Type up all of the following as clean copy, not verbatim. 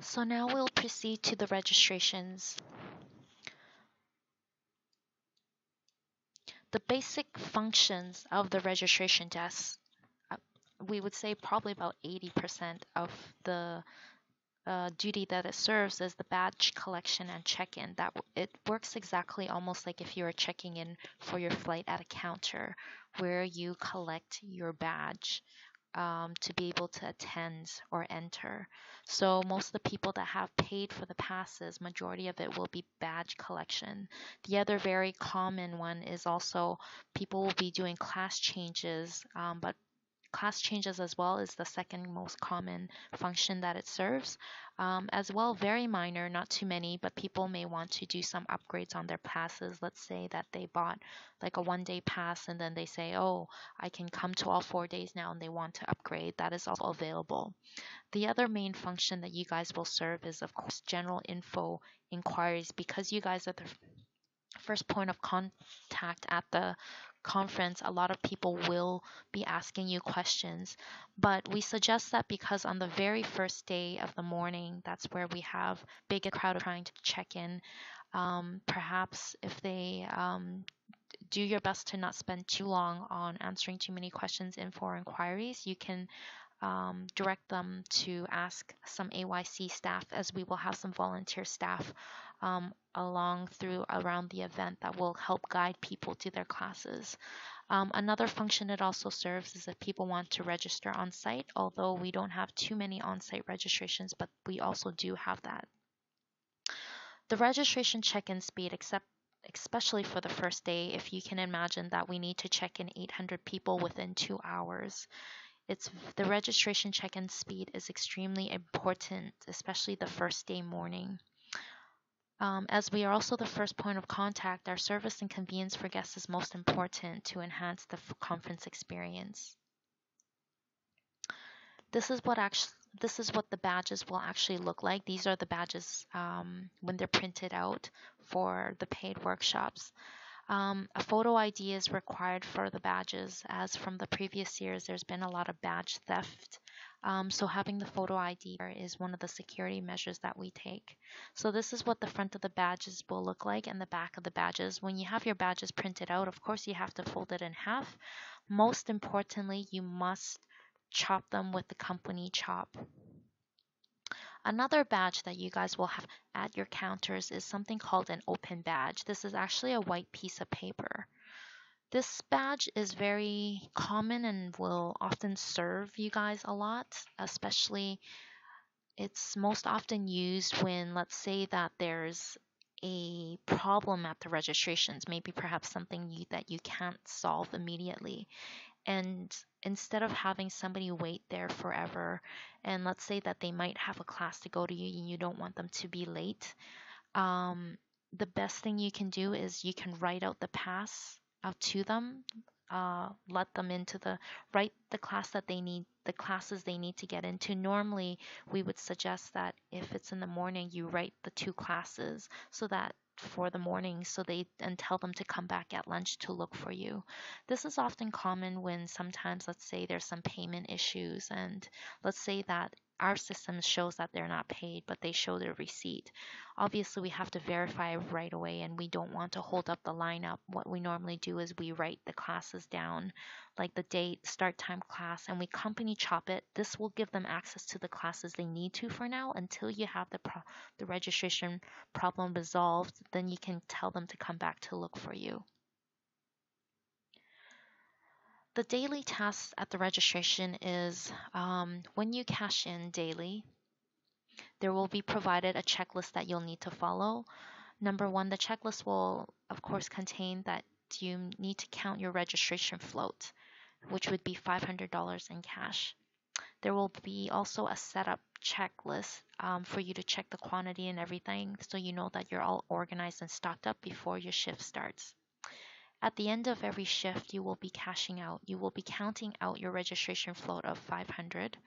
So now we'll proceed to the registrations. The basic functions of the registration desk, uh, we would say probably about 80% of the duty that it serves is the badge collection and check-in. It works exactly almost like if you were checking in for your flight at a counter where you collect your badge to be able to attend or enter. So most of the people that have paid for the passes, majority of it will be badge collection. The other very common one is also people will be doing class changes, but class changes as well is the second most common function that it serves. As well, very minor, not too many, but people may want to do some upgrades on their passes. Let's say that they bought like a 1 day pass and then they say, oh, I can come to all 4 days now and they want to upgrade. That is also available. The other main function that you guys will serve is, of course, general info inquiries because you guys are the first point of contact at the conference. A lot of people will be asking you questions, but we suggest that because on the very first day of the morning, that's where we have big crowd trying to check in. Perhaps if they do your best to not spend too long on answering too many questions in for inquiries, you can direct them to ask some AYC staff, as we will have some volunteer staff around the event that will help guide people to their classes. Another function it also serves is if people want to register on site, although we don't have too many on-site registrations, but we also do have that. The registration check-in speed, especially for the first day, if you can imagine that we need to check in 800 people within 2 hours. The registration check-in speed is extremely important, especially the first day morning. As we are also the first point of contact, our service and convenience for guests is most important to enhance the conference experience. This is what the badges will actually look like. These are the badges when they're printed out for the paid workshops. A photo ID is required for the badges, as from the previous years, there's been a lot of badge theft. So having the photo ID is one of the security measures that we take. So this is what the front of the badges will look like and the back of the badges. When you have your badges printed out, of course, you have to fold it in half. Most importantly, you must chop them with the company chop. Another badge that you guys will have at your counters is something called an open badge. This is actually a white piece of paper. This badge is very common and will often serve you guys a lot, especially it's most often used when, let's say that there's a problem at the registrations, maybe perhaps something that you can't solve immediately. And instead of having somebody wait there forever, and let's say that they might have a class to go to and you don't want them to be late, the best thing you can do is you can write out the pass out to them, let them write the classes they need to get into. Normally, we would suggest that if it's in the morning, you write the 2 classes so that for the morning, and tell them to come back at lunch to look for you. This is often common when sometimes, let's say there's some payment issues, and let's say that our system shows that they're not paid, but they show their receipt. Obviously, we have to verify right away, and we don't want to hold up the lineup. What we normally do is we write the classes down, like the date, start time, class, and we company chop it. This will give them access to the classes they need to for now until you have the registration problem resolved. Then you can tell them to come back to look for you. The daily tasks at the registration is when you cash in daily, there will be provided a checklist that you'll need to follow. Number 1, the checklist will, of course, contain that you need to count your registration float, which would be $500 in cash. There will be also a setup checklist for you to check the quantity and everything so you know that you're all organized and stocked up before your shift starts. At the end of every shift, you will be cashing out. You will be counting out your registration float of 500.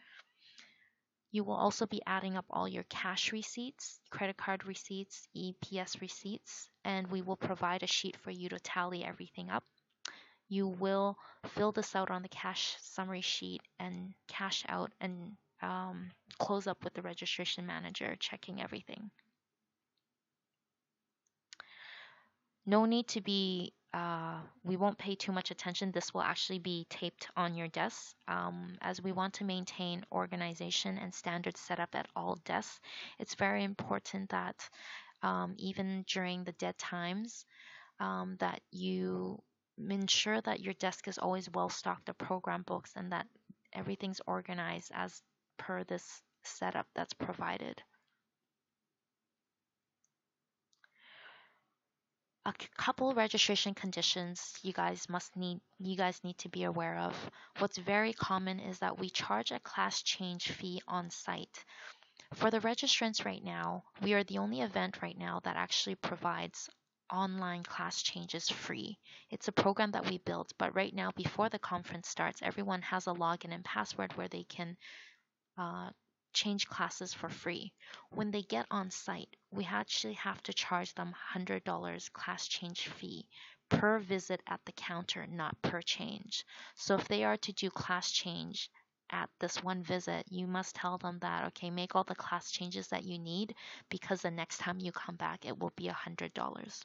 You will also be adding up all your cash receipts, credit card receipts, EPS receipts, and we will provide a sheet for you to tally everything up. You will fill this out on the cash summary sheet and cash out and close up with the registration manager, checking everything. No need to be, we won't pay too much attention. This will actually be taped on your desk, as we want to maintain organization and standard setup at all desks. It's very important that even during the dead times, that you ensure that your desk is always well stocked of program books and that everything's organized as per this setup that's provided. A couple registration conditions you guys need to be aware of. What's very common is that we charge a class change fee on site. For the registrants right now, we are the only event right now that actually provides online class changes free. It's a program that we built, but right now before the conference starts, everyone has a login and password where they can uh, change classes for free. When they get on site, we actually have to charge them $100 class change fee per visit at the counter, not per change. So if they are to do class change at this one visit, you must tell them that, okay, make all the class changes that you need because the next time you come back, it will be $100.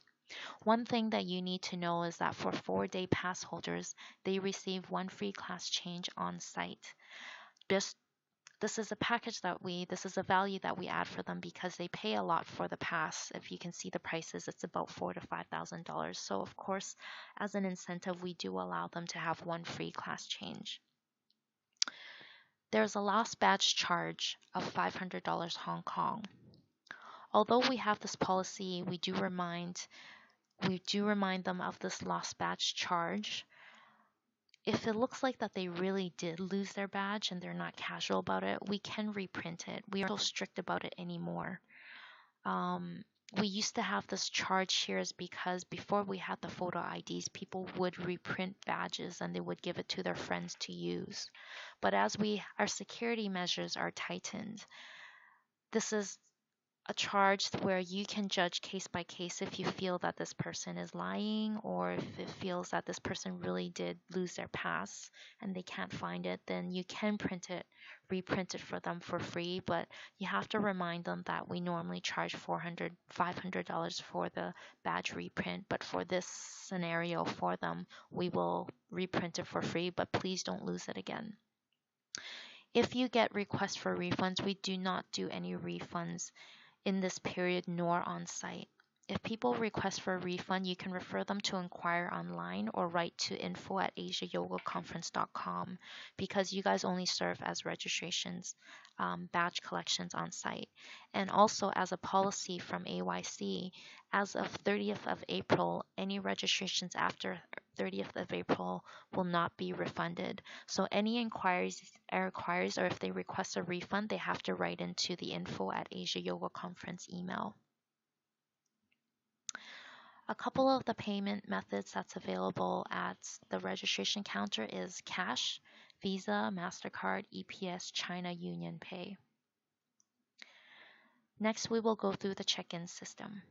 One thing that you need to know is that for 4-day pass holders, they receive one free class change on site. This is a package that this is a value that we add for them because they pay a lot for the pass. If you can see the prices, it's about $4,000 to $5,000. So of course, as an incentive, we do allow them to have one free class change. There's a lost badge charge of $500 Hong Kong. Although we have this policy, we do remind them of this lost badge charge. If it looks like that they really did lose their badge and they're not casual about it, we can reprint it. We aren't so strict about it anymore. We used to have this charge here is because before we had the photo IDs, people would reprint badges and they would give it to their friends to use. But as our security measures are tightened, this is a charge where you can judge case by case if you feel that this person is lying or if it feels that this person really did lose their pass and they can't find it, then you can reprint it for them for free, but you have to remind them that we normally charge $400, $500 for the badge reprint, but for this scenario for them, we will reprint it for free, but please don't lose it again. If you get requests for refunds, we do not do any refunds in this period nor on site. If people request for a refund, you can refer them to inquire online or write to info@asiayogaconference.com because you guys only serve as registrations, badge collections on site. And also as a policy from AYC, as of 30th of April, any registrations after 30th of April will not be refunded. So any inquiries or if they request a refund, they have to write into the info@asiayogaconference email. A couple of the payment methods that's available at the registration counter is cash, Visa, MasterCard, EPS, China Union Pay. Next, we will go through the check-in system.